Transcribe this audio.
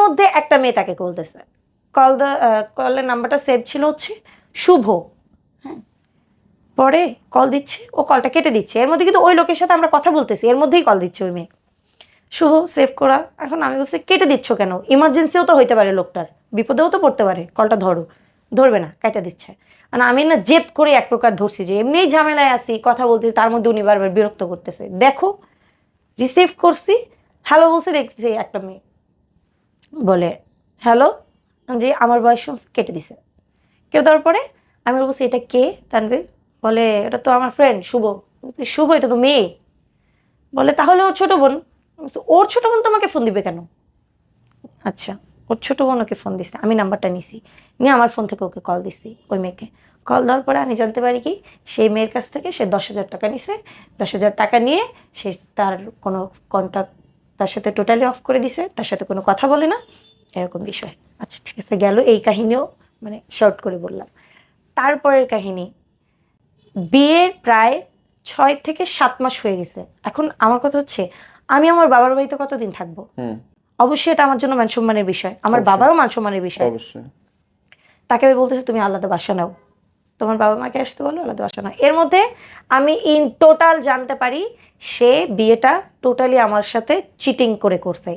মধ্যে একটা মেয়ে তাকে বলতেছে, কলের নাম্বারটা সেভ ছিল হচ্ছে শুভ। হ্যাঁ, পরে কল দিচ্ছে, ও কলটা কেটে দিচ্ছে, এর মধ্যে কিন্তু ওই লোকের সাথে আমরা কথা বলতেছি, এর মধ্যেই কল দিচ্ছে ওই মেয়ে। শুভ সেভ করা। এখন আমি বলছি কেটে দিচ্ছ কেন, ইমার্জেন্সিও তো হইতে পারে, লোকটার বিপদেও তো পড়তে পারে, কলটা ধরো। ধরবে না, কেটে দিচ্ছে। মানে আমি না জেদ করে এক প্রকার ধরছি যে এমনিই ঝামেলায় আসি, কথা বলতেছি, তার মধ্যে উনি বারবার বিরক্ত করতেছে। দেখো, রিসিভ করছি, হ্যালো বলছি, দেখছি একটা মেয়ে বলে হ্যালো, যে আমার বয়স শুনছি, কেটে দিছে। কেটে দেওয়ার পরে আমি বলছি এটা কে? তানভীর বলে এটা তো আমার ফ্রেন্ড শুভ। বলছি, শুভ এটা তো মেয়ে। বলে তাহলে ওর ছোট বোন। আমি বলছি, ওর ছোট বোন তোমাকে ফোন দিবে কেন? আচ্ছা, ওর ছোট বোন ওকে ফোন দিছে, আমি নাম্বারটা নিছি, নিয়ে আমার ফোন থেকে ওকে কল দিছি, ওই মেয়েকে। কল দেওয়ার পরে আমি জানতে পারি কি, সেই মেয়ের কাছ থেকে সে 10,000 টাকা নিছে। 10,000 টাকা নিয়ে সে তার কোনো কন্ট্যাক্ট তার সাথে টোটালি অফ করে দিছে, তার সাথে কোনো কথা বলে না, এরকম বিষয়। আচ্ছা ঠিক আছে, গেল এই কাহিনীও, মানে শর্ট করে বললাম। তারপরের কাহিনী, বিয়ের প্রায় 6 থেকে 7 মাস হয়ে গেছে। এখন আমার কথা হচ্ছে, আমি আমার বাবার বাড়িতে কতদিন থাকবো? অবশ্যই এটা আমার জন্য মান সম্মানের বিষয়, আমার বাবারও মান সম্মানের বিষয়। অবশ্যই। তাকে আমি বলতেছি তুমি আলাদা বাসা নাও, তোমার বাবা মাকে আসতে বলো, আলাদা বাসা নাও। এর মধ্যে আমি ইন টোটাল জানতে পারি সে বিয়েটা টোটালি আমার সাথে চিটিং করে করছে।